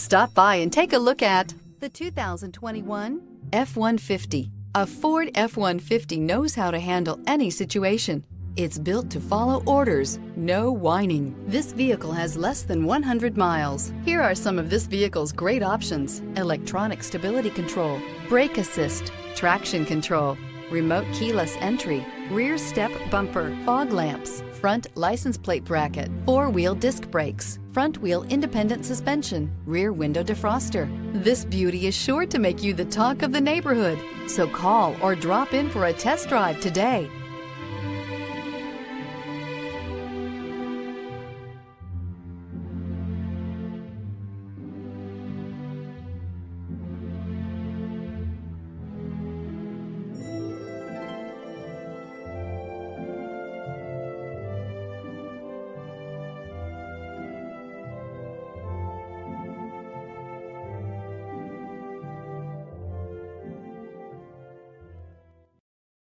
Stop by and take a look at the 2021 F-150. A Ford F-150 knows how to handle any situation. It's built to follow orders, no whining. This vehicle has less than 100 miles. Here are some of this vehicle's great options: electronic stability control, brake assist, traction control, remote keyless entry, rear step bumper, fog lamps, front license plate bracket, four-wheel disc brakes, front wheel independent suspension, rear window defroster. This beauty is sure to make you the talk of the neighborhood. So call or drop in for a test drive today.